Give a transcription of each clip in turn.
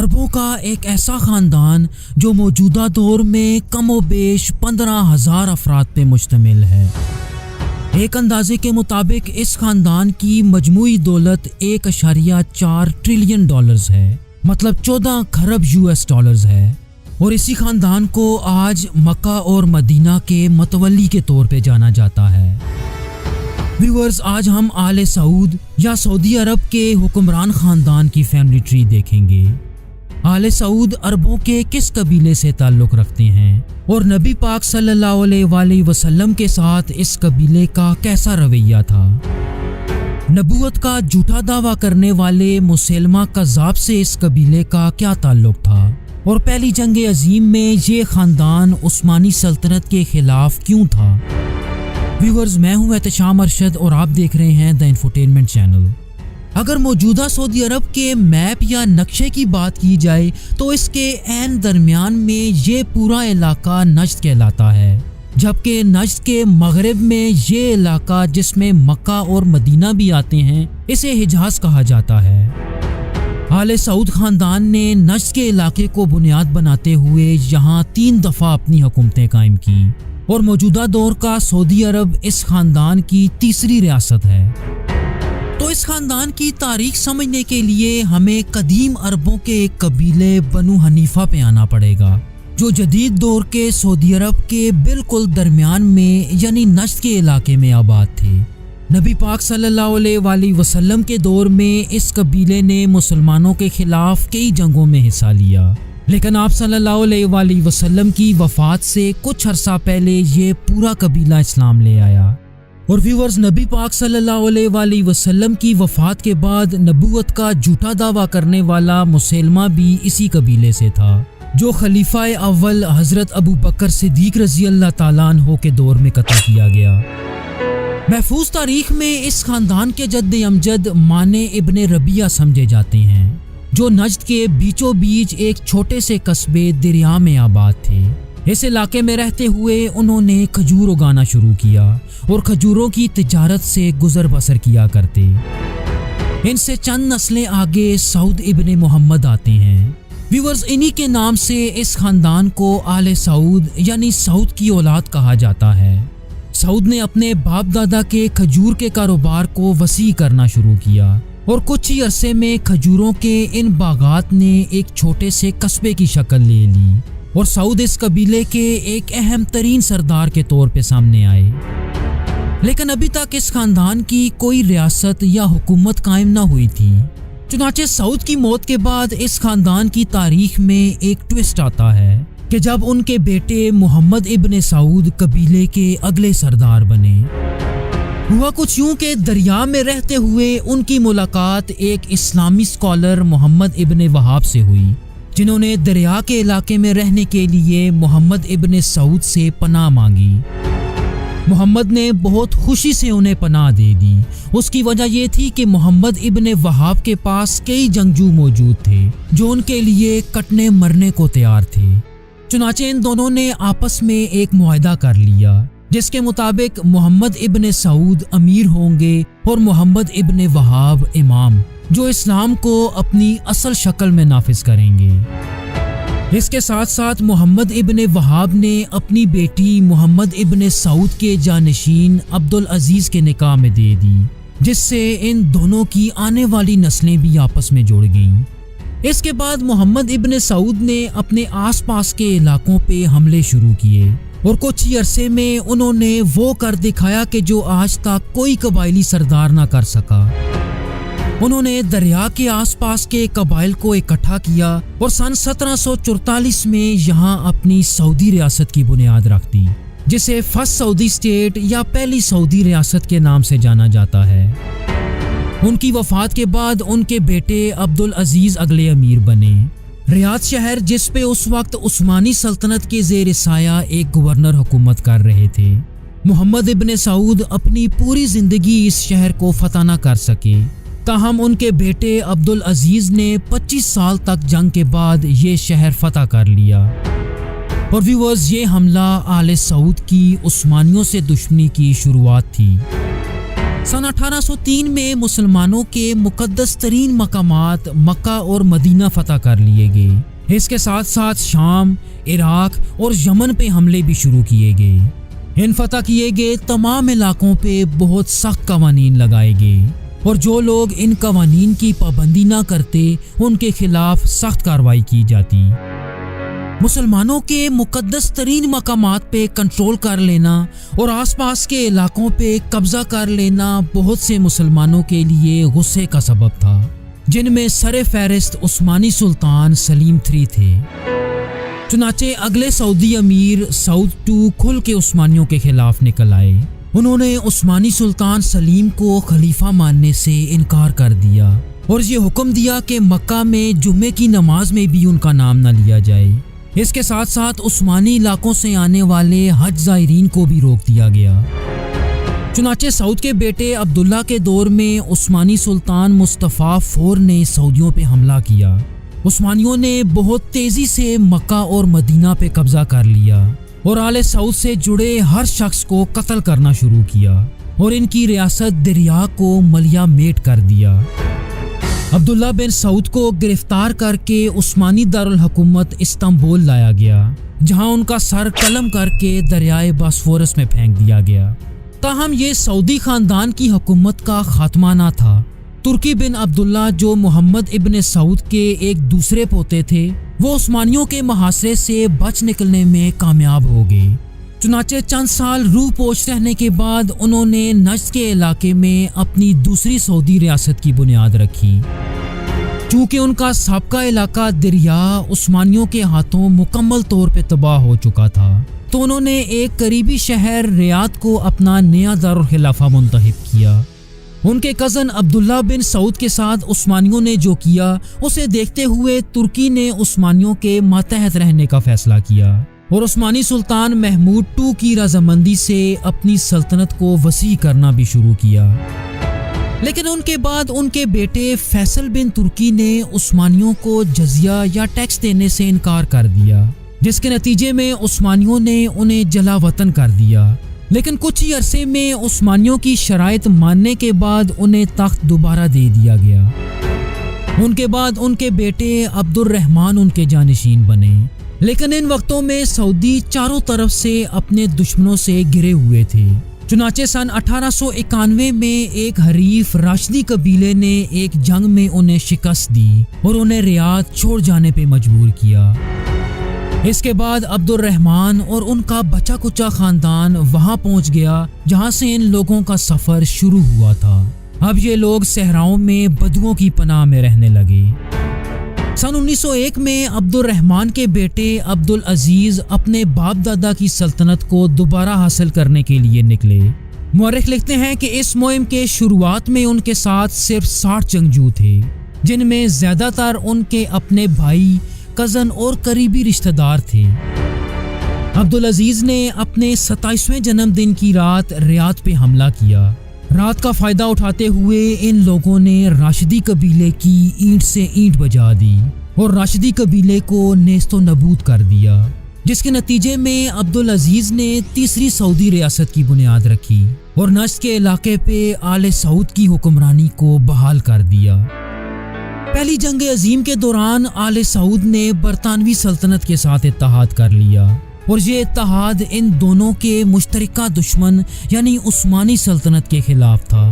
عربوں کا ایک ایسا خاندان جو موجودہ دور میں کم و بیش 15,000 افراد پہ مشتمل ہے۔ ایک اندازے کے مطابق اس خاندان کی مجموعی دولت 1.4 ٹریلین ڈالرز ہے، مطلب 14 کھرب US ڈالرز ہے، اور اسی خاندان کو آج مکہ اور مدینہ کے متولی کے طور پہ جانا جاتا ہے۔ ویورز، آج ہم آل سعود یا سعودی عرب کے حکمران خاندان کی فیملی ٹری دیکھیں گے۔ آل سعود عربوں کے کس قبیلے سے تعلق رکھتے ہیں اور نبی پاک صلی اللہ علیہ وآلہ وسلم کے ساتھ اس قبیلے کا کیسا رویہ تھا۔ نبوت کا جھوٹا دعویٰ کرنے والے مسیلمہ کذاب سے اس قبیلے کا کیا تعلق تھا، اور پہلی جنگ عظیم میں یہ خاندان عثمانی سلطنت کے خلاف کیوں تھا۔ ویورز، میں ہوں احتشام ارشد اور آپ دیکھ رہے ہیں دا انفوٹینمنٹ چینل۔ اگر موجودہ سعودی عرب کے میپ یا نقشے کی بات کی جائے تو اس کے عین درمیان میں یہ پورا علاقہ نجد کہلاتا ہے، جبکہ نجد کے مغرب میں یہ علاقہ جس میں مکہ اور مدینہ بھی آتے ہیں اسے حجاز کہا جاتا ہے۔ آل سعود خاندان نے نجد کے علاقے کو بنیاد بناتے ہوئے یہاں 3 دفعہ اپنی حکومتیں قائم کی، اور موجودہ دور کا سعودی عرب اس خاندان کی تیسری ریاست ہے۔ تو اس خاندان کی تاریخ سمجھنے کے لیے ہمیں قدیم عربوں کے ایک قبیلے بنو حنیفہ پہ آنا پڑے گا، جو جدید دور کے سعودی عرب کے بالکل درمیان میں یعنی نجد کے علاقے میں آباد تھے۔ نبی پاک صلی اللہ علیہ وآلہ وسلم کے دور میں اس قبیلے نے مسلمانوں کے خلاف کئی جنگوں میں حصہ لیا، لیکن آپ صلی اللہ علیہ وآلہ وسلم کی وفات سے کچھ عرصہ پہلے یہ پورا قبیلہ اسلام لے آیا۔ اور ویورز، نبی پاک صلی اللہ علیہ وآلہ وسلم کی وفات کے بعد نبوت کا جھوٹا دعویٰ کرنے والا مسیلمہ بھی اسی قبیلے سے تھا، جو خلیفہ اول حضرت ابو بکر صدیق رضی اللہ تعالیٰ عنہ کے دور میں قتل کیا گیا۔ محفوظ تاریخ میں اس خاندان کے جد امجد مانے ابن ربیعہ سمجھے جاتے ہیں، جو نجد کے بیچوں بیچ ایک چھوٹے سے قصبے دریا میں آباد تھے۔ اس علاقے میں رہتے ہوئے انہوں نے کھجور اگانا شروع کیا اور کھجوروں کی تجارت سے گزر بسر کیا کرتے۔ ان سے چند نسلیں آگے سعود ابن محمد آتے ہیں۔ ویورز، انہی کے نام سے اس خاندان کو آل سعود یعنی سعود کی اولاد کہا جاتا ہے۔ سعود نے اپنے باپ دادا کے کھجور کے کاروبار کو وسیع کرنا شروع کیا، اور کچھ ہی عرصے میں کھجوروں کے ان باغات نے ایک چھوٹے سے قصبے کی شکل لے لی، اور سعود اس قبیلے کے ایک اہم ترین سردار کے طور پہ سامنے آئے۔ لیکن ابھی تک اس خاندان کی کوئی ریاست یا حکومت قائم نہ ہوئی تھی۔ چنانچہ سعود کی موت کے بعد اس خاندان کی تاریخ میں ایک ٹوسٹ آتا ہے کہ جب ان کے بیٹے محمد ابن سعود قبیلے کے اگلے سردار بنے۔ ہوا کچھ یوں کہ دریا میں رہتے ہوئے ان کی ملاقات ایک اسلامی اسکالر محمد ابن وہاب سے ہوئی، جنہوں نے دریا کے علاقے میں رہنے کے لیے محمد ابن سعود سے پناہ مانگی۔ محمد نے بہت خوشی سے انہیں پناہ دے دی۔ اس کی وجہ یہ تھی کہ محمد ابن وہاب کے پاس کئی جنگجو موجود تھے جو ان کے لیے کٹنے مرنے کو تیار تھے۔ چنانچہ ان دونوں نے آپس میں ایک معاہدہ کر لیا، جس کے مطابق محمد ابن سعود امیر ہوں گے اور محمد ابن وہاب امام، جو اسلام کو اپنی اصل شکل میں نافذ کریں گے۔ اس کے ساتھ ساتھ محمد ابن وہاب نے اپنی بیٹی محمد ابن سعود کے جانشین عبدالعزیز کے نکاح میں دے دی، جس سے ان دونوں کی آنے والی نسلیں بھی آپس میں جڑ گئیں۔ اس کے بعد محمد ابن سعود نے اپنے آس پاس کے علاقوں پہ حملے شروع کیے، اور کچھ ہی عرصے میں انہوں نے وہ کر دکھایا کہ جو آج تک کوئی قبائلی سردار نہ کر سکا۔ انہوں نے دریا کے آس پاس کے قبائل کو اکٹھا کیا اور سن 1744 میں یہاں اپنی سعودی ریاست کی بنیاد رکھ دی، جسے فرسٹ سعودی اسٹیٹ یا پہلی سعودی ریاست کے نام سے جانا جاتا ہے۔ ان کی وفات کے بعد ان کے بیٹے عبدالعزیز اگلے امیر بنے۔ ریاض شہر، جس پہ اس وقت عثمانی سلطنت کے زیر سایہ ایک گورنر حکومت کر رہے تھے، محمد ابن سعود اپنی پوری زندگی اس شہر کو فتح نہ کر سکے، تاہم ان کے بیٹے عبدالعزیز نے 25 سال تک جنگ کے بعد یہ شہر فتح کر لیا۔ اور ویورز، یہ حملہ آل سعود کی عثمانیوں سے دشمنی کی شروعات تھی۔ سن 1803 میں مسلمانوں کے مقدس ترین مقامات مکہ اور مدینہ فتح کر لیے گئے۔ اس کے ساتھ ساتھ شام، عراق اور یمن پہ حملے بھی شروع کیے گئے۔ ان فتح کیے گئے تمام علاقوں پہ بہت سخت قوانین لگائے گئے اور جو لوگ ان قوانین کی پابندی نہ کرتے ان کے خلاف سخت کارروائی کی جاتی۔ مسلمانوں کے مقدس ترین مقامات پہ کنٹرول کر لینا اور آس پاس کے علاقوں پہ قبضہ کر لینا بہت سے مسلمانوں کے لیے غصے کا سبب تھا، جن میں سر فہرست عثمانی سلطان سلیم III تھے۔ چنانچہ اگلے سعودی امیر سعود II کھل کے عثمانیوں کے خلاف نکل آئے۔ انہوں نے عثمانی سلطان سلیم کو خلیفہ ماننے سے انکار کر دیا اور یہ حکم دیا کہ مکہ میں جمعے کی نماز میں بھی ان کا نام نہ لیا جائے۔ اس کے ساتھ ساتھ عثمانی علاقوں سے آنے والے حج زائرین کو بھی روک دیا گیا۔ چنانچہ سعود کے بیٹے عبداللہ کے دور میں عثمانی سلطان مصطفیٰ IV نے سعودیوں پہ حملہ کیا۔ عثمانیوں نے بہت تیزی سے مکہ اور مدینہ پہ قبضہ کر لیا اور آل سعود سے جڑے ہر شخص کو قتل کرنا شروع کیا اور ان کی ریاست دریا کو ملیا میٹ کر دیا۔ عبداللہ بن سعود کو گرفتار کر کے عثمانی دارالحکومت استنبول لایا گیا، جہاں ان کا سر قلم کر کے دریائے باسفورس میں پھینک دیا گیا۔ تاہم یہ سعودی خاندان کی حکومت کا خاتمہ نہ تھا۔ ترکی بن عبداللہ جو محمد ابن سعود کے ایک دوسرے پوتے تھے، وہ عثمانیوں کے محاصرے سے بچ نکلنے میں کامیاب ہو گئے۔ چنانچہ چند سال روح پوش رہنے کے بعد انہوں نے نجد کے علاقے میں اپنی دوسری سعودی ریاست کی بنیاد رکھی۔ چونکہ ان کا سابقہ علاقہ دریا عثمانیوں کے ہاتھوں مکمل طور پہ تباہ ہو چکا تھا، تو انہوں نے ایک قریبی شہر ریاض کو اپنا نیا دارالخلافہ منتخب کیا۔ ان کے کزن عبداللہ بن سعود کے ساتھ عثمانیوں نے جو کیا اسے دیکھتے ہوئے ترکی نے عثمانیوں کے ماتحت رہنے کا فیصلہ کیا اور عثمانی سلطان محمود II کی رضامندی سے اپنی سلطنت کو وسیع کرنا بھی شروع کیا۔ لیکن ان کے بعد ان کے بیٹے فیصل بن ترکی نے عثمانیوں کو جزیہ یا ٹیکس دینے سے انکار کر دیا، جس کے نتیجے میں عثمانیوں نے انہیں جلا وطن کر دیا۔ لیکن کچھ ہی عرصے میں عثمانیوں کی شرائط ماننے کے بعد انہیں تخت دوبارہ دے دیا گیا۔ ان کے بعد ان کے بیٹے عبد الرحمن ان کے جانشین بنے۔ لیکن ان وقتوں میں سعودی چاروں طرف سے اپنے دشمنوں سے گھرے ہوئے تھے۔ چنانچہ سن 1891 میں ایک حریف راشدی قبیلے نے ایک جنگ میں انہیں شکست دی اور انہیں ریاض چھوڑ جانے پہ مجبور کیا۔ اس کے بعد عبد الرحمن اور ان کا بچا کچا خاندان وہاں پہنچ گیا جہاں سے ان لوگوں کا سفر شروع ہوا تھا۔ اب یہ لوگ صحراؤں میں بدوؤں کی پناہ میں رہنے لگے۔ سن 1901 میں عبد الرحمن کے بیٹے عبد العزیز اپنے باپ دادا کی سلطنت کو دوبارہ حاصل کرنے کے لیے نکلے۔ مورخ لکھتے ہیں کہ اس مہم کے شروعات میں ان کے ساتھ صرف 60 جنگجو تھے، جن میں زیادہ تر ان کے اپنے بھائی، کزن اور قریبی رشتہ دار تھے۔ عبد العزیز نے اپنے 27ویں جنم دن کی رات ریاض پہ حملہ کیا۔ رات کا فائدہ اٹھاتے ہوئے ان لوگوں نے راشدی قبیلے کی اینٹ سے اینٹ بجا دی اور راشدی قبیلے کو نیست و نابود کر دیا، جس کے نتیجے میں عبد العزیز نے تیسری سعودی ریاست کی بنیاد رکھی اور نجد کے علاقے پہ آل سعود کی حکمرانی کو بحال کر دیا۔ پہلی جنگ عظیم کے دوران آل سعود نے برطانوی سلطنت کے ساتھ اتحاد کر لیا اور یہ اتحاد ان دونوں کے مشترکہ دشمن یعنی عثمانی سلطنت کے خلاف تھا۔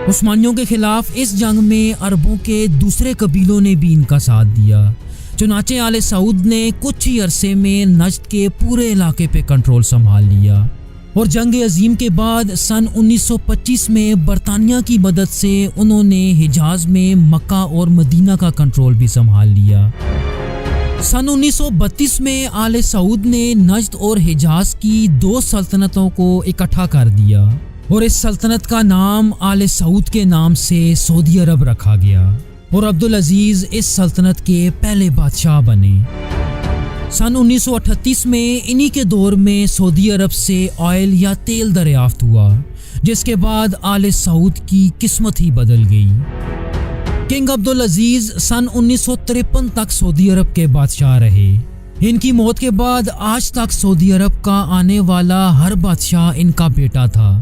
عثمانیوں کے خلاف اس جنگ میں عربوں کے دوسرے قبیلوں نے بھی ان کا ساتھ دیا۔ چنانچہ آل سعود نے کچھ ہی عرصے میں نجد کے پورے علاقے پہ کنٹرول سنبھال لیا اور جنگ عظیم کے بعد سن 1925 میں برطانیہ کی مدد سے انہوں نے حجاز میں مکہ اور مدینہ کا کنٹرول بھی سنبھال لیا۔ سن 1932 میں آل سعود نے نجد اور حجاز کی 2 سلطنتوں کو اکٹھا کر دیا اور اس سلطنت کا نام آل سعود کے نام سے سعودی عرب رکھا گیا اور عبد العزیز اس سلطنت کے پہلے بادشاہ بنے۔ سن 1938 میں انہی کے دور میں سعودی عرب سے آئل یا تیل دریافت ہوا، جس کے بعد آل سعود کی قسمت ہی بدل گئی۔ کنگ عبد العزیز سن 1953 تک سعودی عرب کے بادشاہ رہے۔ ان کی موت کے بعد آج تک سعودی عرب کا آنے والا ہر بادشاہ ان کا بیٹا تھا۔